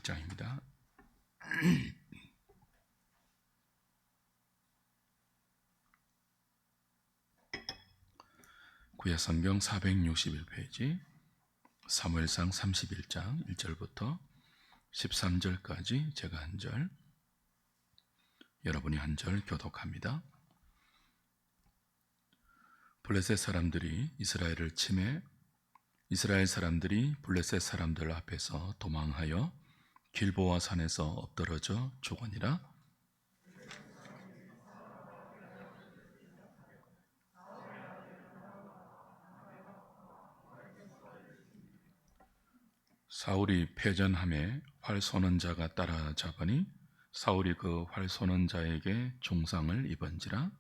16장입니다. 구약성경 461페이지 사무엘상 31장 1절부터 13절까지 제가 한 절, 여러분이 한 절 교독합니다. 블레셋 사람들이 이스라엘을 침해 이스라엘 사람들이 블레셋 사람들 앞에서 도망하여 길보아 산에서 엎드러져 죽으니라. 사울이 패전함에 활 쏘는 자가 따라잡으니 사울이 그 활 쏘는 자에게 중상을 입은지라.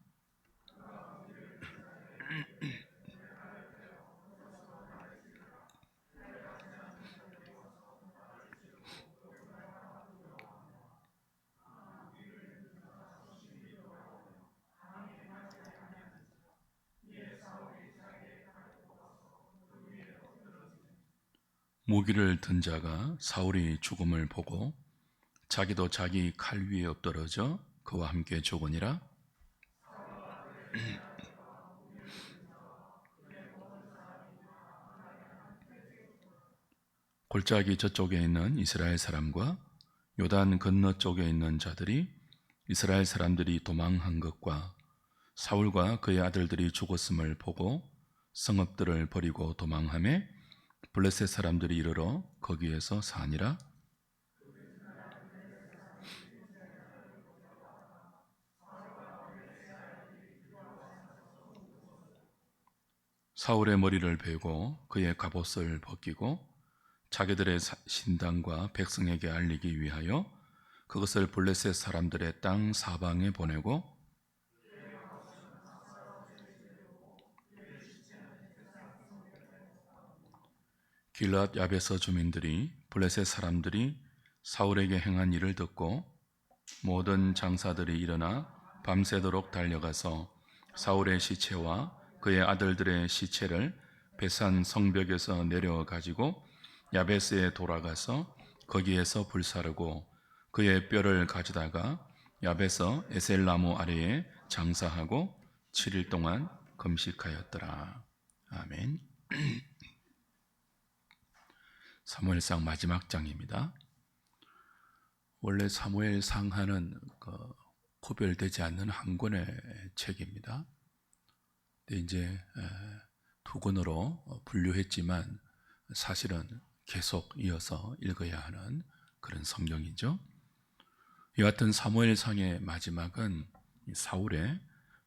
무기를 든 자가 사울이 죽음을 보고 자기도 자기 칼 위에 엎드러져 그와 함께 죽으니라. 골짜기 저쪽에 있는 이스라엘 사람과 요단 건너 쪽에 있는 자들이 이스라엘 사람들이 도망한 것과 사울과 그의 아들들이 죽었음을 보고 성읍들을 버리고 도망하며 블레셋 사람들이 이르러 거기에서 사니라. 사울의 머리를 베고 그의 갑옷을 벗기고 자기들의 신당과 백성에게 알리기 위하여 그것을 블레셋 사람들의 땅 사방에 보내고 길앗 야베서 주민들이 블레셋 사람들이 사울에게 행한 일을 듣고 모든 장사들이 일어나 밤새도록 달려가서 사울의 시체와 그의 아들들의 시체를 베산 성벽에서 내려가지고 야베스에 돌아가서 거기에서 불사르고 그의 뼈를 가져다가 야베서 에셀나무 아래에 장사하고 7일 동안 금식하였더라. 아멘. 사무엘상 마지막 장입니다. 원래 사무엘상하는 구별되지 않는 한 권의 책입니다. 근데 이제 두 권으로 분류했지만 사실은 계속 이어서 읽어야 하는 그런 성경이죠. 이 같은 사무엘상의 마지막은 사울의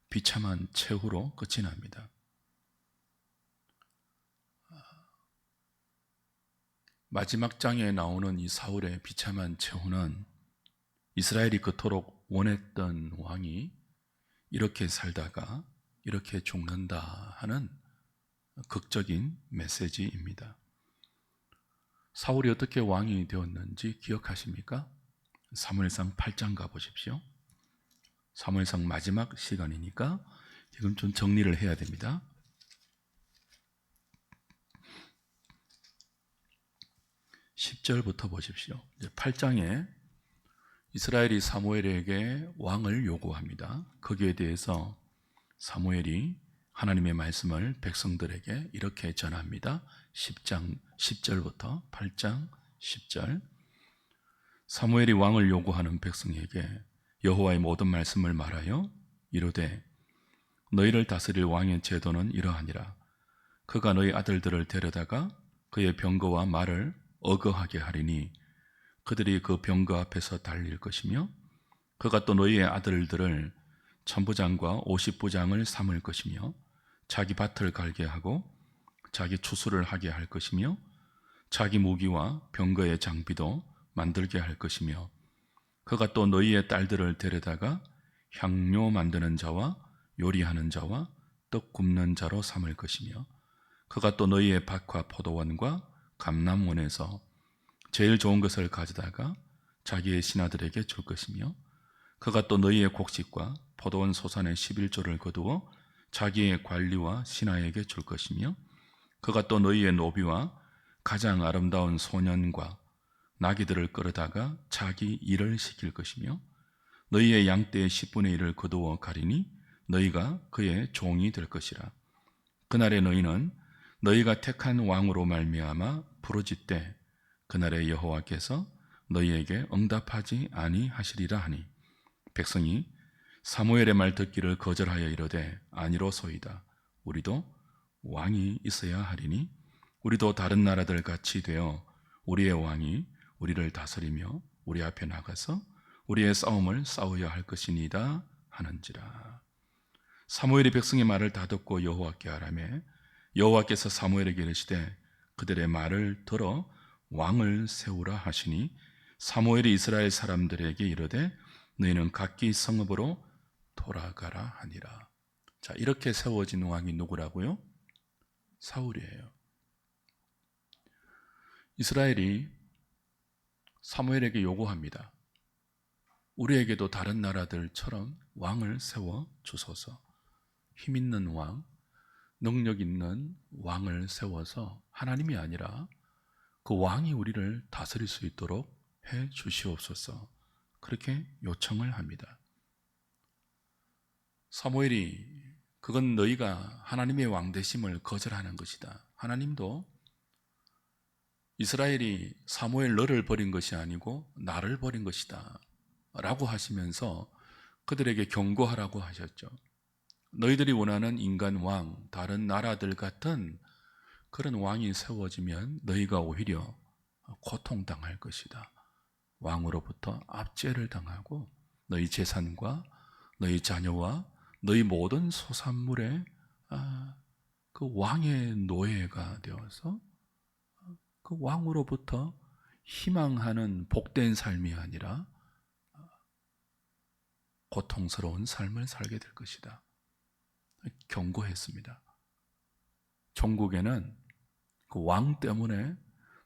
비참한 최후로 끝이 납니다. 마지막 장에 나오는 이 사울의 비참한 최후는 이스라엘이 그토록 원했던 왕이 이렇게 살다가 이렇게 죽는다 하는 극적인 메시지입니다. 사울이 어떻게 왕이 되었는지 기억하십니까? 사무엘상 8장 가보십시오. 사무엘상 마지막 시간이니까 지금 좀 정리를 해야 됩니다. 10절부터 보십시오. 8장에 이스라엘이 사무엘에게 왕을 요구합니다. 거기에 대해서 사무엘이 하나님의 말씀을 백성들에게 이렇게 전합니다. 10장 10절부터 8장 10절. 사무엘이 왕을 요구하는 백성에게 여호와의 모든 말씀을 말하여 이르되 너희를 다스릴 왕의 제도는 이러하니라. 그가 너희 아들들을 데려다가 그의 병거와 말을 어거하게 하리니 그들이 그 병거 앞에서 달릴 것이며 그가 또 너희의 아들들을 천부장과 50부장을 삼을 것이며 자기 밭을 갈게 하고 자기 추수를 하게 할 것이며 자기 무기와 병거의 장비도 만들게 할 것이며 그가 또 너희의 딸들을 데려다가 향료 만드는 자와 요리하는 자와 떡 굽는 자로 삼을 것이며 그가 또 너희의 밭과 포도원과 감람원에서 제일 좋은 것을 가져다가 자기의 신하들에게 줄 것이며 그가 또 너희의 곡식과 포도원 소산의 11조를 거두어 자기의 관리와 신하에게 줄 것이며 그가 또 너희의 노비와 가장 아름다운 소년과 나귀들을 끌어다가 자기 일을 시킬 것이며 너희의 양떼의 10분의 1을 거두어 가리니 너희가 그의 종이 될 것이라. 그날에 너희는 너희가 택한 왕으로 말미암아 부르짖되 그날에 여호와께서 너희에게 응답하지 아니하시리라 하니 백성이 사무엘의 말 듣기를 거절하여 이르되 아니로소이다. 우리도 왕이 있어야 하리니 우리도 다른 나라들 같이 되어 우리의 왕이 우리를 다스리며 우리 앞에 나가서 우리의 싸움을 싸워야 할 것이니이다 하는지라. 사무엘이 백성의 말을 다 듣고 여호와께 아뢰매 여호와께서 사무엘에게 이르시되 그들의 말을 들어 왕을 세우라 하시니 사무엘이 이스라엘 사람들에게 이르되 너희는 각기 성읍으로 돌아가라 하니라. 자, 이렇게 세워진 왕이 누구라고요? 사울이에요. 이스라엘이 사무엘에게 요구합니다. 우리에게도 다른 나라들처럼 왕을 세워 주소서. 힘 있는 왕, 능력 있는 왕을 세워서 하나님이 아니라 그 왕이 우리를 다스릴 수 있도록 해 주시옵소서. 그렇게 요청을 합니다. 사무엘이 그건 너희가 하나님의 왕 되심을 거절하는 것이다. 하나님도 이스라엘이 사무엘 너를 버린 것이 아니고 나를 버린 것이다 라고 하시면서 그들에게 경고하라고 하셨죠. 너희들이 원하는 인간 왕, 다른 나라들 같은 그런 왕이 세워지면 너희가 오히려 고통당할 것이다. 왕으로부터 압제를 당하고 너희 재산과 너희 자녀와 너희 모든 소산물에 그 왕의 노예가 되어서 그 왕으로부터 희망하는 복된 삶이 아니라 고통스러운 삶을 살게 될 것이다. 경고했습니다. 종국에는 그 왕 때문에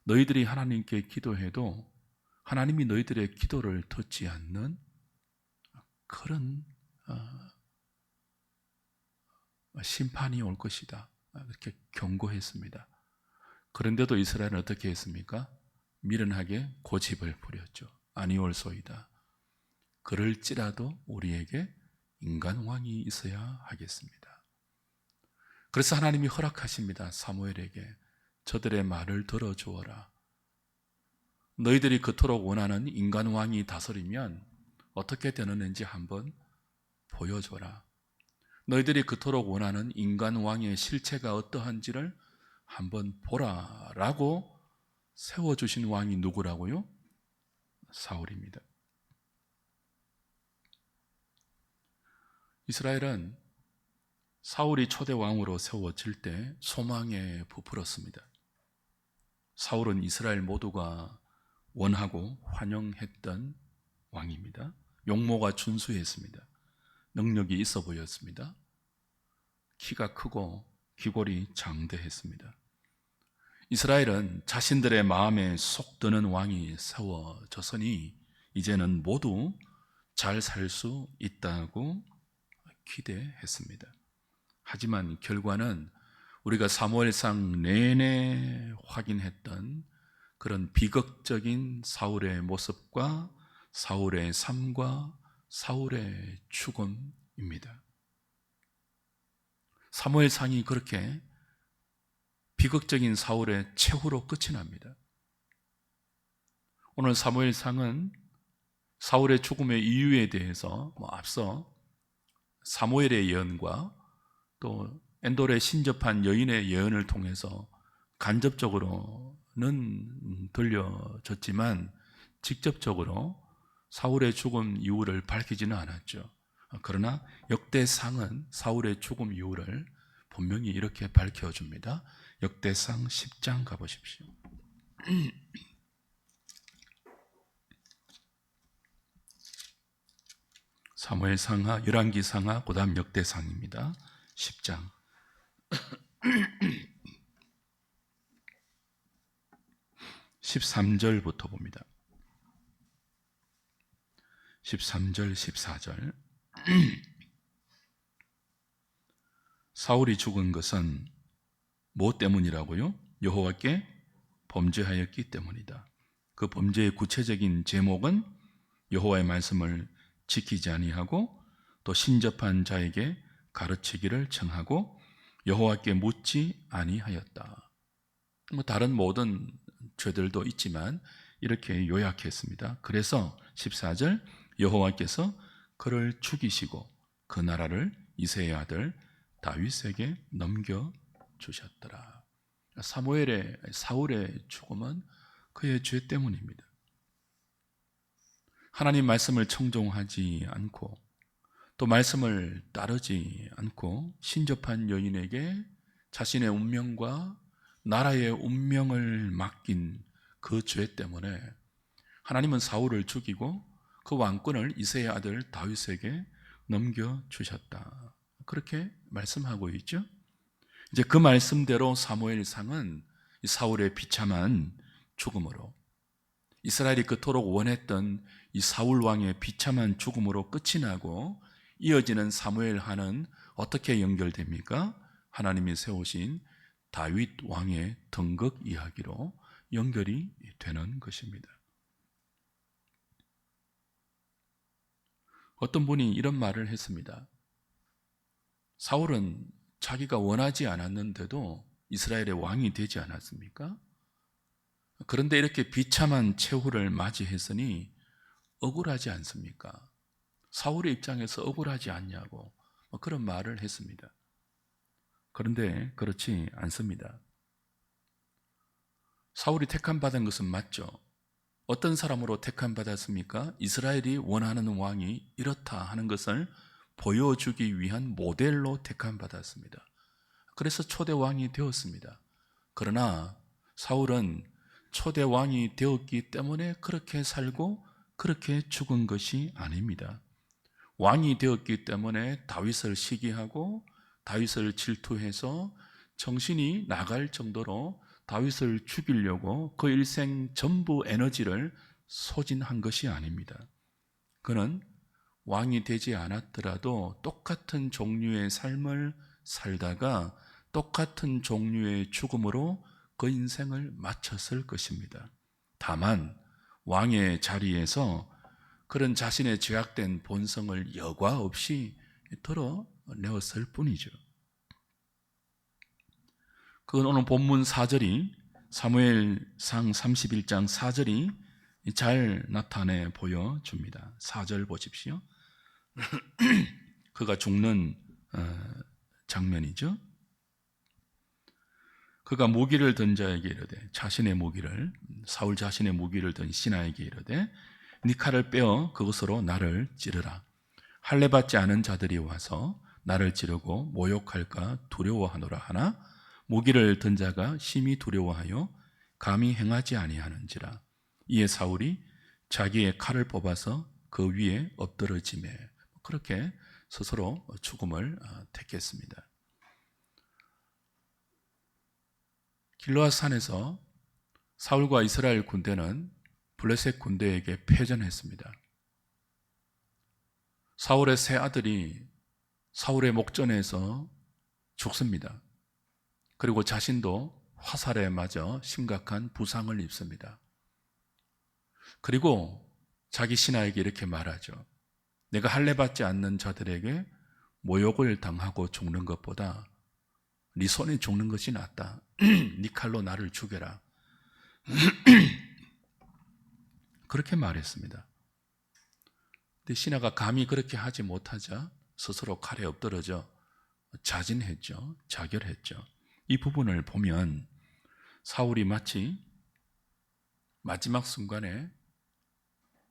너희들이 하나님께 기도해도 하나님이 너희들의 기도를 듣지 않는 그런 심판이 올 것이다. 이렇게 경고했습니다. 그런데도 이스라엘은 어떻게 했습니까? 미련하게 고집을 부렸죠. 아니올소이다. 그럴지라도 우리에게 인간 왕이 있어야 하겠습니다. 그래서 하나님이 허락하십니다. 사무엘에게 저들의 말을 들어주어라. 너희들이 그토록 원하는 인간 왕이 다스리면 어떻게 되는지 한번 보여줘라. 너희들이 그토록 원하는 인간 왕의 실체가 어떠한지를 한번 보라라고 세워주신 왕이 누구라고요? 사울입니다. 이스라엘은 사울이 초대 왕으로 세워질 때 소망에 부풀었습니다. 사울은 이스라엘 모두가 원하고 환영했던 왕입니다. 용모가 준수했습니다. 능력이 있어 보였습니다. 키가 크고 귀골이 장대했습니다. 이스라엘은 자신들의 마음에 속 드는 왕이 세워졌으니 이제는 모두 잘 살 수 있다고 기대했습니다. 하지만 결과는 우리가 사무엘상 내내 확인했던 그런 비극적인 사울의 모습과 사울의 삶과 사울의 죽음입니다. 사무엘상이 그렇게 비극적인 사울의 최후로 끝이 납니다. 오늘 사무엘상은 사울의 죽음의 이유에 대해서 앞서 사무엘의 예언과 또 엔돌에 신접한 여인의 예언을 통해서 간접적으로는 들려졌지만 직접적으로 사울의 죽음 이유를 밝히지는 않았죠. 그러나 역대상은 사울의 죽음 이유를 분명히 이렇게 밝혀줍니다. 역대상 10장 가보십시오. 사무엘상하, 열왕기상하, 그 다음 역대상입니다. 10장 13절부터 봅니다. 13절, 14절 사울이 죽은 것은 뭐 때문이라고요? 여호와께 범죄하였기 때문이다. 그 범죄의 구체적인 제목은 여호와의 말씀을 지키지 아니하고 또 신접한 자에게 가르치기를 청하고 여호와께 묻지 아니하였다. 다른 모든 죄들도 있지만 이렇게 요약했습니다. 그래서 14절 여호와께서 그를 죽이시고 그 나라를 이새의 아들 다윗에게 넘겨주셨더라. 사울의 죽음은 그의 죄 때문입니다. 하나님 말씀을 청종하지 않고 또 말씀을 따르지 않고 신접한 여인에게 자신의 운명과 나라의 운명을 맡긴 그 죄 때문에 하나님은 사울을 죽이고 그 왕권을 이새의 아들 다윗에게 넘겨주셨다. 그렇게 말씀하고 있죠. 이제 그 말씀대로 사무엘상은 사울의 비참한 죽음으로, 이스라엘이 그토록 원했던 이 사울 왕의 비참한 죽음으로 끝이 나고 이어지는 사무엘하는 어떻게 연결됩니까? 하나님이 세우신 다윗 왕의 등극 이야기로 연결이 되는 것입니다. 어떤 분이 이런 말을 했습니다. 사울은 자기가 원하지 않았는데도 이스라엘의 왕이 되지 않았습니까? 그런데 이렇게 비참한 최후를 맞이했으니 억울하지 않습니까? 사울의 입장에서 억울하지 않냐고 그런 말을 했습니다. 그런데 그렇지 않습니다. 사울이 택함받은 것은 맞죠. 어떤 사람으로 택함받았습니까? 이스라엘이 원하는 왕이 이렇다 하는 것을 보여주기 위한 모델로 택함받았습니다. 그래서 초대 왕이 되었습니다. 그러나 사울은 초대 왕이 되었기 때문에 그렇게 살고 그렇게 죽은 것이 아닙니다. 왕이 되었기 때문에 다윗을 시기하고 다윗을 질투해서 정신이 나갈 정도로 다윗을 죽이려고 그 일생 전부 에너지를 소진한 것이 아닙니다. 그는 왕이 되지 않았더라도 똑같은 종류의 삶을 살다가 똑같은 종류의 죽음으로 그 인생을 마쳤을 것입니다. 다만 왕의 자리에서 그런 자신의 죄악된 본성을 여과 없이 털어내었을 뿐이죠. 그건 오늘 본문 4절이, 사무엘상 31장 4절이 잘 나타내 보여줍니다. 4절 보십시오. 그가 죽는 장면이죠. 그가 무기를 든 자에게 이르되, 사울 자신의 무기를 든 신하에게 이르되, 네 칼을 빼어 그것으로 나를 찌르라. 할례 받지 않은 자들이 와서 나를 찌르고 모욕할까 두려워하노라 하나 무기를 든 자가 심히 두려워하여 감히 행하지 아니하는지라. 이에 사울이 자기의 칼을 뽑아서 그 위에 엎드러지매, 그렇게 스스로 죽음을 택했습니다. 길르앗 산에서 사울과 이스라엘 군대는 블레셋 군대에게 패전했습니다. 사울의 세 아들이 사울의 목전에서 죽습니다. 그리고 자신도 화살에 맞아 심각한 부상을 입습니다. 그리고 자기 신하에게 이렇게 말하죠. 내가 할례 받지 않는 자들에게 모욕을 당하고 죽는 것보다 네 손에 죽는 것이 낫다. 네 칼로 나를 죽여라. 그렇게 말했습니다. 근데 신하가 감히 그렇게 하지 못하자 스스로 칼에 엎드러져 자진했죠. 자결했죠. 이 부분을 보면 사울이 마치 마지막 순간에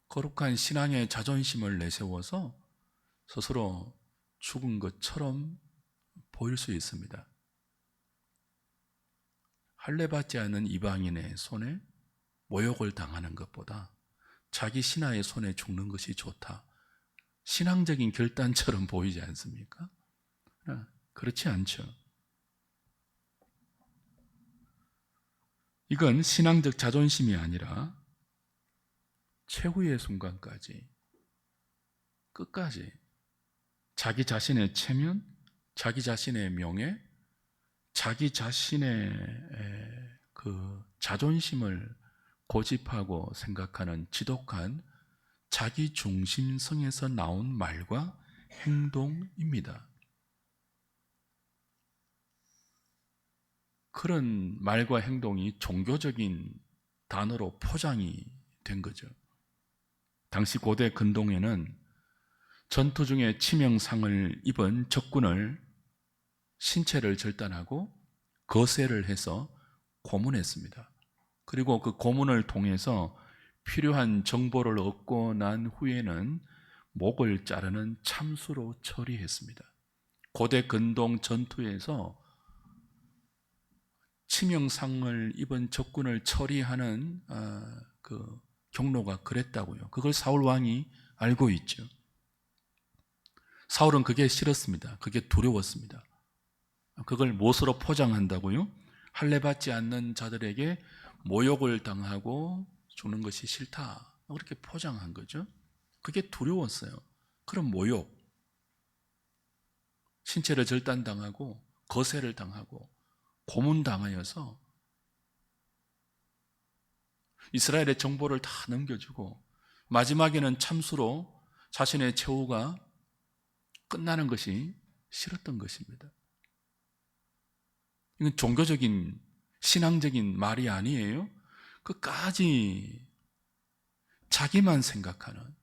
거룩한 신앙의 자존심을 내세워서 스스로 죽은 것처럼 보일 수 있습니다. 할례 받지 않은 이방인의 손에 모욕을 당하는 것보다 자기 신하의 손에 죽는 것이 좋다. 신앙적인 결단처럼 보이지 않습니까? 그렇지 않죠. 이건 신앙적 자존심이 아니라 최후의 순간까지, 끝까지 자기 자신의 체면, 자기 자신의 명예, 자기 자신의 그 자존심을 고집하고 생각하는 지독한 자기 중심성에서 나온 말과 행동입니다. 그런 말과 행동이 종교적인 단어로 포장이 된 거죠. 당시 고대 근동에는 전투 중에 치명상을 입은 적군을 신체를 절단하고 거세를 해서 고문했습니다. 그리고 그 고문을 통해서 필요한 정보를 얻고 난 후에는 목을 자르는 참수로 처리했습니다. 고대 근동 전투에서 치명상을 입은 적군을 처리하는 그 경로가 그랬다고요. 그걸 사울 왕이 알고 있죠. 사울은 그게 싫었습니다. 그게 두려웠습니다. 그걸 못으로 포장한다고요? 할례받지 않는 자들에게 모욕을 당하고 주는 것이 싫다. 그렇게 포장한 거죠. 그게 두려웠어요. 그런 모욕, 신체를 절단당하고 거세를 당하고 고문당하여서 이스라엘의 정보를 다 넘겨주고 마지막에는 참수로 자신의 최후가 끝나는 것이 싫었던 것입니다. 이건 종교적인 신앙적인 말이 아니에요. 끝까지 자기만 생각하는,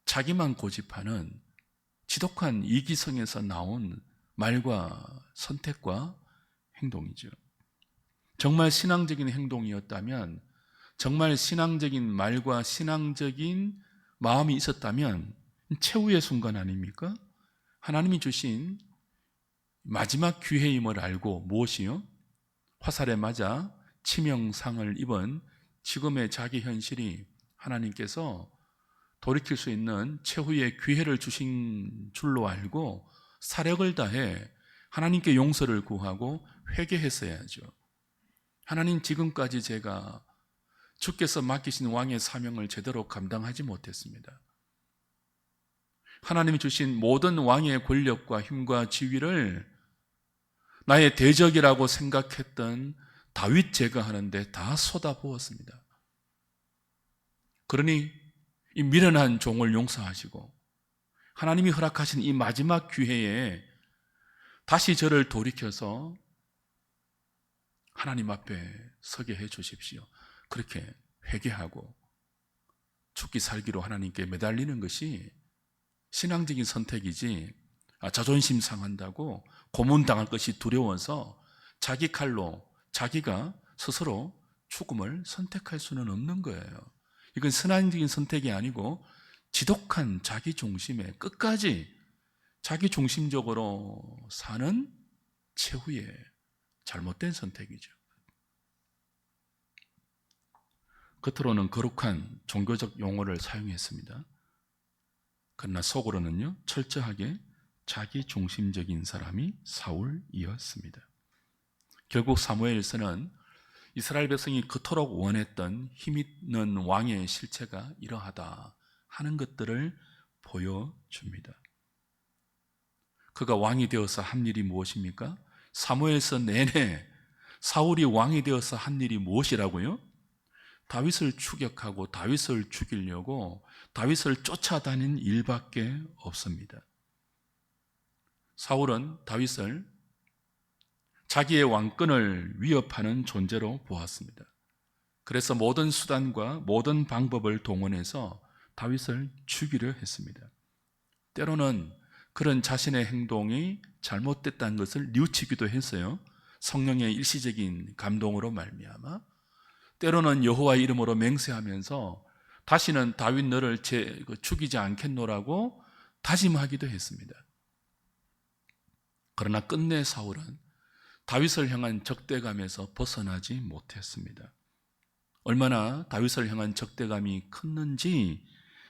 자기만 고집하는 지독한 이기성에서 나온 말과 선택과 행동이죠. 정말 신앙적인 행동이었다면, 정말 신앙적인 말과 신앙적인 마음이 있었다면 최후의 순간 아닙니까? 하나님이 주신 마지막 기회임을 알고 무엇이요? 화살에 맞아 치명상을 입은 지금의 자기 현실이 하나님께서 돌이킬 수 있는 최후의 기회를 주신 줄로 알고 사력을 다해 하나님께 용서를 구하고 회개했어야죠. 하나님, 지금까지 제가 주께서 맡기신 왕의 사명을 제대로 감당하지 못했습니다. 하나님이 주신 모든 왕의 권력과 힘과 지위를 나의 대적이라고 생각했던 다윗 제거하는데 다 쏟아부었습니다. 그러니 이 미련한 종을 용서하시고 하나님이 허락하신 이 마지막 기회에 다시 저를 돌이켜서 하나님 앞에 서게 해 주십시오. 그렇게 회개하고 죽기 살기로 하나님께 매달리는 것이 신앙적인 선택이지, 자존심 상한다고 고문당할 것이 두려워서 자기 칼로 자기가 스스로 죽음을 선택할 수는 없는 거예요. 이건 신앙적인 선택이 아니고 지독한 자기 중심에 끝까지 자기 중심적으로 사는 최후의 잘못된 선택이죠. 겉으로는 거룩한 종교적 용어를 사용했습니다. 그러나 속으로는요, 철저하게 자기 중심적인 사람이 사울이었습니다. 결국 사무엘서는 이스라엘 백성이 그토록 원했던 힘있는 왕의 실체가 이러하다 하는 것들을 보여줍니다. 그가 왕이 되어서 한 일이 무엇입니까? 사무엘서 내내 사울이 왕이 되어서 한 일이 무엇이라고요? 다윗을 추격하고 다윗을 죽이려고 다윗을 쫓아다닌 일밖에 없습니다. 사울은 다윗을 자기의 왕권을 위협하는 존재로 보았습니다. 그래서 모든 수단과 모든 방법을 동원해서 다윗을 죽이려 했습니다. 때로는 그런 자신의 행동이 잘못됐다는 것을 뉘우치기도 했어요. 성령의 일시적인 감동으로 말미암아. 때로는 여호와 이름으로 맹세하면서 다시는 다윗 너를 죽이지 않겠노라고 다짐하기도 했습니다. 그러나 끝내 사울은 다윗을 향한 적대감에서 벗어나지 못했습니다. 얼마나 다윗을 향한 적대감이 컸는지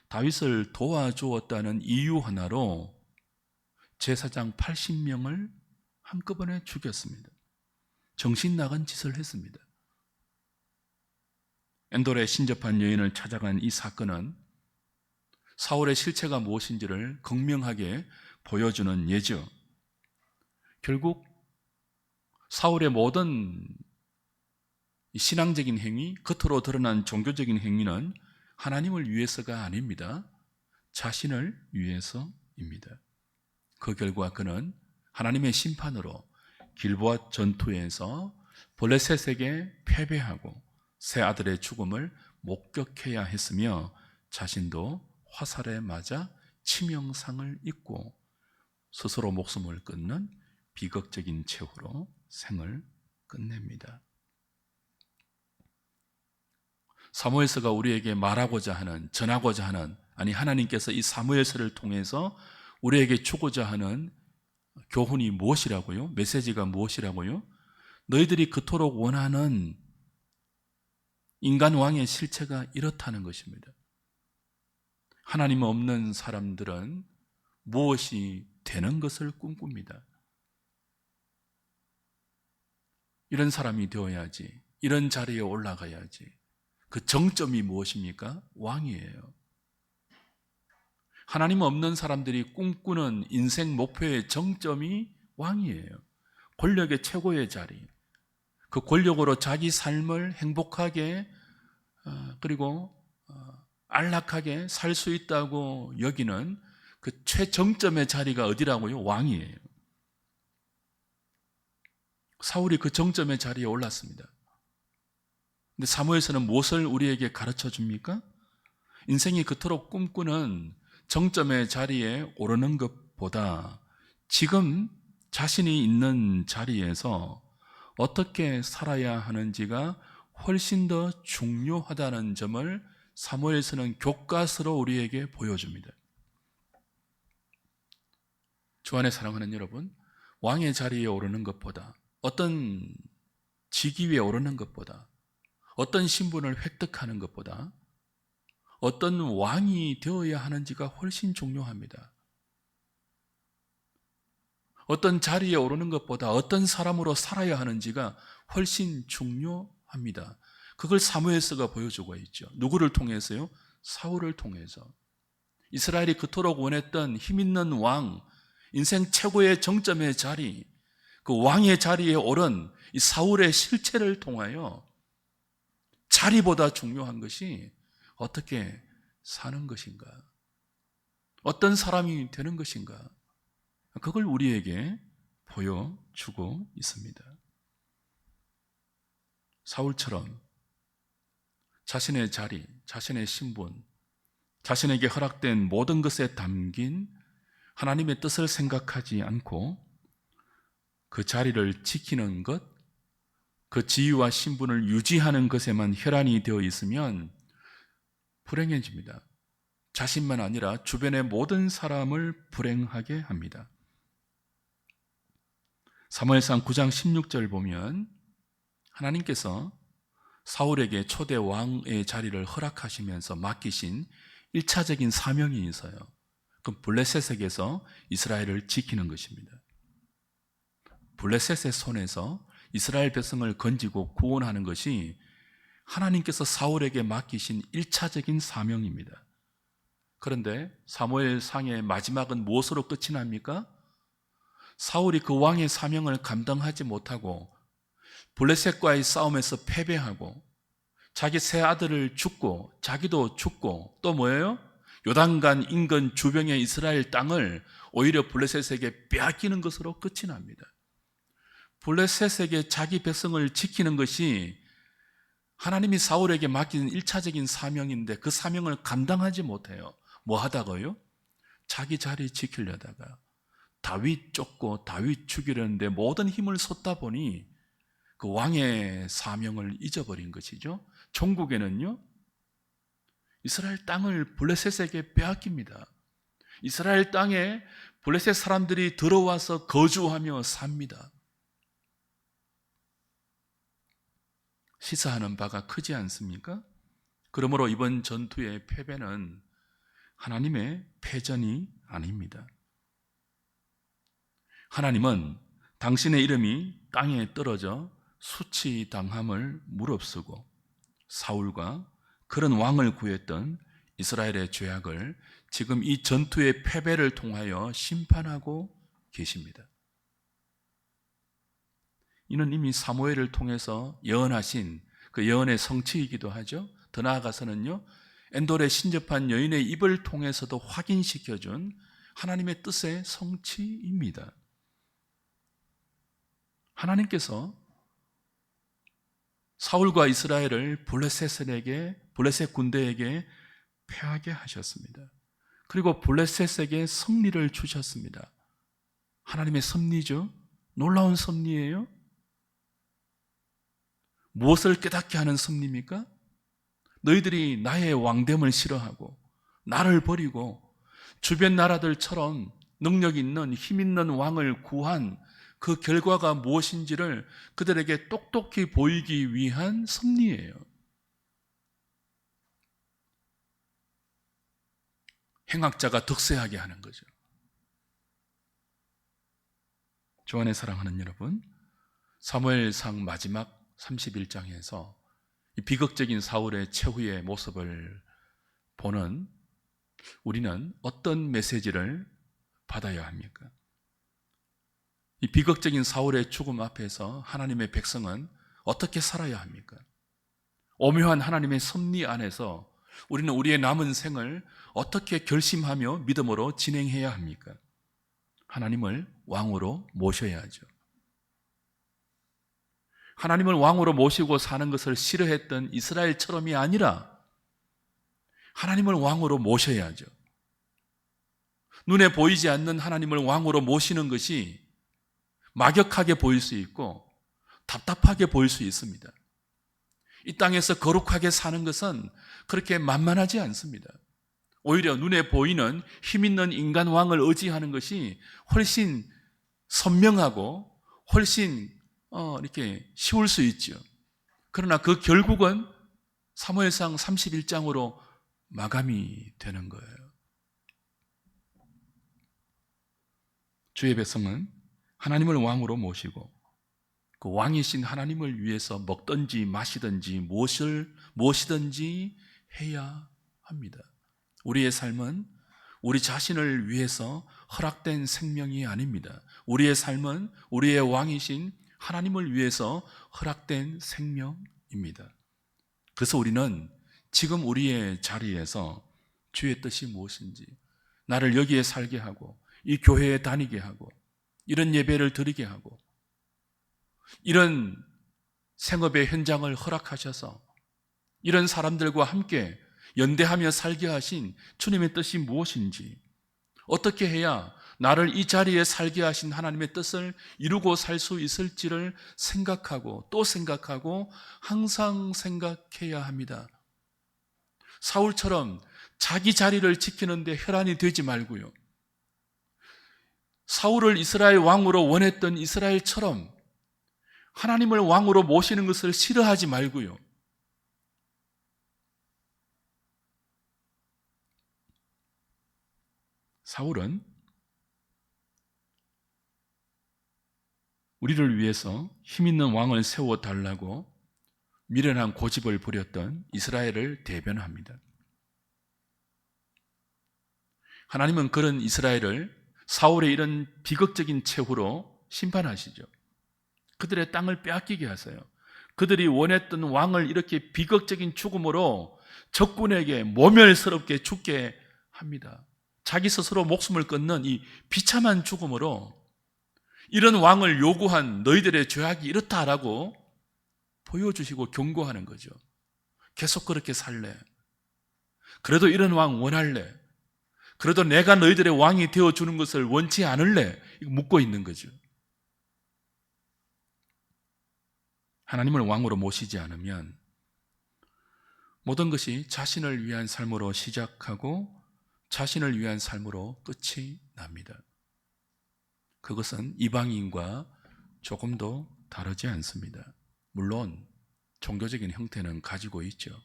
다윗을 도와주었다는 이유 하나로 제사장 80명을 한꺼번에 죽였습니다. 정신 나간 짓을 했습니다. 엔돌의 신접한 여인을 찾아간 이 사건은 사울의 실체가 무엇인지를 극명하게 보여주는 예죠. 결국 사울의 모든 신앙적인 행위, 겉으로 드러난 종교적인 행위는 하나님을 위해서가 아닙니다. 자신을 위해서입니다. 그 결과 그는 하나님의 심판으로 길보아 전투에서 블레셋에게 패배하고 세 아들의 죽음을 목격해야 했으며 자신도 화살에 맞아 치명상을 입고 스스로 목숨을 끊는 비극적인 최후로 생을 끝냅니다. 사무엘서가 우리에게 말하고자 하는, 전하고자 하는, 아니 하나님께서 이 사무엘서를 통해서 우리에게 주고자 하는 교훈이 무엇이라고요? 메시지가 무엇이라고요? 너희들이 그토록 원하는 인간 왕의 실체가 이렇다는 것입니다. 하나님 없는 사람들은 무엇이 되는 것을 꿈꿉니다. 이런 사람이 되어야지, 이런 자리에 올라가야지. 그 정점이 무엇입니까? 왕이에요. 하나님 없는 사람들이 꿈꾸는 인생 목표의 정점이 왕이에요. 권력의 최고의 자리. 그 권력으로 자기 삶을 행복하게 그리고 안락하게 살 수 있다고 여기는 그 최정점의 자리가 어디라고요? 왕이에요. 사울이 그 정점의 자리에 올랐습니다. 근데 사무엘서는 무엇을 우리에게 가르쳐 줍니까? 인생이 그토록 꿈꾸는 정점의 자리에 오르는 것보다 지금 자신이 있는 자리에서 어떻게 살아야 하는지가 훨씬 더 중요하다는 점을 사무엘서는 교과서로 우리에게 보여줍니다. 주 안에 사랑하는 여러분, 왕의 자리에 오르는 것보다, 어떤 직위 위에 오르는 것보다, 어떤 신분을 획득하는 것보다 어떤 왕이 되어야 하는지가 훨씬 중요합니다. 어떤 자리에 오르는 것보다 어떤 사람으로 살아야 하는지가 훨씬 중요합니다. 그걸 사무엘서가 보여주고 있죠. 누구를 통해서요? 사울을 통해서. 이스라엘이 그토록 원했던 힘있는 왕, 인생 최고의 정점의 자리, 그 왕의 자리에 오른 이 사울의 실체를 통하여 자리보다 중요한 것이 어떻게 사는 것인가? 어떤 사람이 되는 것인가? 그걸 우리에게 보여주고 있습니다. 사울처럼 자신의 자리, 자신의 신분, 자신에게 허락된 모든 것에 담긴 하나님의 뜻을 생각하지 않고 그 자리를 지키는 것, 그 지위와 신분을 유지하는 것에만 혈안이 되어 있으면 불행해집니다. 자신만 아니라 주변의 모든 사람을 불행하게 합니다. 사무엘상 9장 16절 보면 하나님께서 사울에게 초대 왕의 자리를 허락하시면서 맡기신 1차적인 사명이 있어요. 그 블레셋에게서 이스라엘을 지키는 것입니다. 블레셋의 손에서 이스라엘 백성을 건지고 구원하는 것이 하나님께서 사울에게 맡기신 1차적인 사명입니다. 그런데 사무엘상의 마지막은 무엇으로 끝이 납니까? 사울이 그 왕의 사명을 감당하지 못하고 블레셋과의 싸움에서 패배하고 자기 세 아들을 죽고 자기도 죽고 또 뭐예요? 요단강 인근 주변의 이스라엘 땅을 오히려 블레셋에게 빼앗기는 것으로 끝이 납니다. 블레셋에게 자기 백성을 지키는 것이 하나님이 사울에게 맡긴 1차적인 사명인데 그 사명을 감당하지 못해요. 뭐 하다가요? 자기 자리 지키려다가 다윗 쫓고 다윗 죽이려는데 모든 힘을 쏟다 보니 그 왕의 사명을 잊어버린 것이죠. 종국에는요, 이스라엘 땅을 블레셋에게 빼앗깁니다. 이스라엘 땅에 블레셋 사람들이 들어와서 거주하며 삽니다. 시사하는 바가 크지 않습니까? 그러므로 이번 전투의 패배는 하나님의 패전이 아닙니다. 하나님은 당신의 이름이 땅에 떨어져 수치당함을 무릅쓰고 사울과 그런 왕을 구했던 이스라엘의 죄악을 지금 이 전투의 패배를 통하여 심판하고 계십니다. 이는 이미 사무엘을 통해서 예언하신 그 예언의 성취이기도 하죠. 더 나아가서는요, 엔돌에 신접한 여인의 입을 통해서도 확인시켜준 하나님의 뜻의 성취입니다. 하나님께서 사울과 이스라엘을 블레셋 군대에게 패하게 하셨습니다. 그리고 블레셋에게 승리를 주셨습니다. 하나님의 섭리죠. 놀라운 섭리예요. 무엇을 깨닫게 하는 섭리입니까? 너희들이 나의 왕됨을 싫어하고 나를 버리고 주변 나라들처럼 능력 있는 힘 있는 왕을 구한 그 결과가 무엇인지를 그들에게 똑똑히 보이기 위한 섭리예요. 행악자가 득세하게 하는 거죠. 주 안에 사랑하는 여러분, 사무엘상 마지막 31장에서 이 비극적인 사울의 최후의 모습을 보는 우리는 어떤 메시지를 받아야 합니까? 이 비극적인 사울의 죽음 앞에서 하나님의 백성은 어떻게 살아야 합니까? 오묘한 하나님의 섭리 안에서 우리는 우리의 남은 생을 어떻게 결심하며 믿음으로 진행해야 합니까? 하나님을 왕으로 모셔야죠. 하나님을 왕으로 모시고 사는 것을 싫어했던 이스라엘처럼이 아니라 하나님을 왕으로 모셔야죠. 눈에 보이지 않는 하나님을 왕으로 모시는 것이 막역하게 보일 수 있고 답답하게 보일 수 있습니다. 이 땅에서 거룩하게 사는 것은 그렇게 만만하지 않습니다. 오히려 눈에 보이는 힘 있는 인간 왕을 의지하는 것이 훨씬 선명하고 훨씬 이렇게 쉬울 수 있죠. 그러나 그 결국은 사무엘상 31장으로 마감이 되는 거예요. 주의 백성은 하나님을 왕으로 모시고 그 왕이신 하나님을 위해서 먹든지 마시든지 무엇이든지 해야 합니다. 우리의 삶은 우리 자신을 위해서 허락된 생명이 아닙니다. 우리의 삶은 우리의 왕이신 하나님을 위해서 허락된 생명입니다. 그래서 우리는 지금 우리의 자리에서 주의 뜻이 무엇인지, 나를 여기에 살게 하고 이 교회에 다니게 하고 이런 예배를 드리게 하고 이런 생업의 현장을 허락하셔서 이런 사람들과 함께 연대하며 살게 하신 주님의 뜻이 무엇인지, 어떻게 해야 나를 이 자리에 살게 하신 하나님의 뜻을 이루고 살 수 있을지를 생각하고 또 생각하고 항상 생각해야 합니다. 사울처럼 자기 자리를 지키는데 혈안이 되지 말고요. 사울을 이스라엘 왕으로 원했던 이스라엘처럼 하나님을 왕으로 모시는 것을 싫어하지 말고요. 사울은 우리를 위해서 힘 있는 왕을 세워달라고 미련한 고집을 부렸던 이스라엘을 대변합니다. 하나님은 그런 이스라엘을 사울의 이런 비극적인 최후로 심판하시죠. 그들의 땅을 빼앗기게 하세요. 그들이 원했던 왕을 이렇게 비극적인 죽음으로 적군에게 모멸스럽게 죽게 합니다. 자기 스스로 목숨을 끊는 이 비참한 죽음으로 이런 왕을 요구한 너희들의 죄악이 이렇다라고 보여주시고 경고하는 거죠. 계속 그렇게 살래? 그래도 이런 왕 원할래? 그래도 내가 너희들의 왕이 되어주는 것을 원치 않을래? 묻고 있는 거죠. 하나님을 왕으로 모시지 않으면 모든 것이 자신을 위한 삶으로 시작하고 자신을 위한 삶으로 끝이 납니다. 그것은 이방인과 조금도 다르지 않습니다. 물론 종교적인 형태는 가지고 있죠.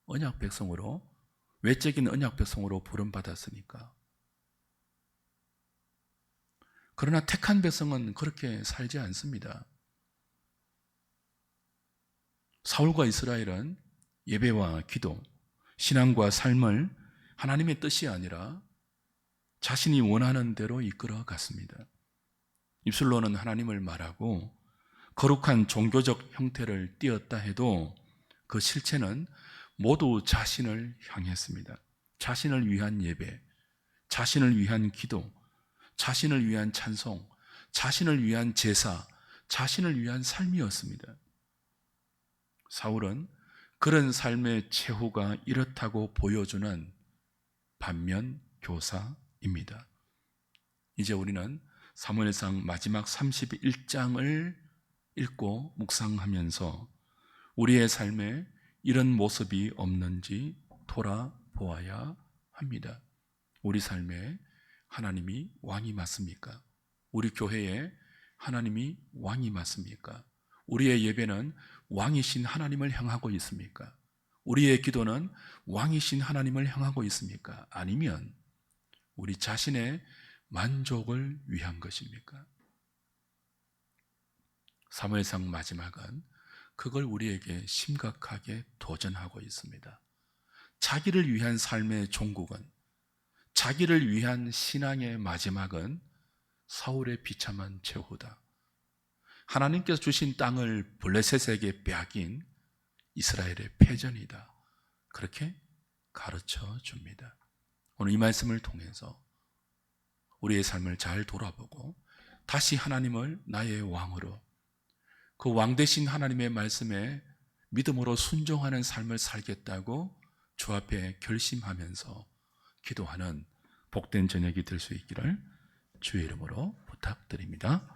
언약 백성으로, 외적인 언약 백성으로 부름받았으니까. 그러나 택한 백성은 그렇게 살지 않습니다. 사울과 이스라엘은 예배와 기도, 신앙과 삶을 하나님의 뜻이 아니라 자신이 원하는 대로 이끌어 갔습니다. 입술로는 하나님을 말하고 거룩한 종교적 형태를 띄었다 해도 그 실체는 모두 자신을 향했습니다. 자신을 위한 예배, 자신을 위한 기도, 자신을 위한 찬송, 자신을 위한 제사, 자신을 위한 삶이었습니다. 사울은 그런 삶의 최후가 이렇다고 보여주는 반면 교사입니다. 이제 우리는 사무엘상 마지막 31장을 읽고 묵상하면서 우리의 삶에 이런 모습이 없는지 돌아보아야 합니다. 우리 삶에 하나님이 왕이 맞습니까? 우리 교회에 하나님이 왕이 맞습니까? 우리의 예배는 왕이신 하나님을 향하고 있습니까? 우리의 기도는 왕이신 하나님을 향하고 있습니까? 아니면 우리 자신의 만족을 위한 것입니까? 사무엘상 마지막은 그걸 우리에게 심각하게 도전하고 있습니다. 자기를 위한 삶의 종국은, 자기를 위한 신앙의 마지막은 사울의 비참한 최후다. 하나님께서 주신 땅을 블레셋에게 빼앗긴 이스라엘의 패전이다. 그렇게 가르쳐 줍니다. 오늘 이 말씀을 통해서 우리의 삶을 잘 돌아보고 다시 하나님을 나의 왕으로, 그 왕 되신 하나님의 말씀에 믿음으로 순종하는 삶을 살겠다고 주 앞에 결심하면서 기도하는 복된 저녁이 될 수 있기를 주의 이름으로 부탁드립니다.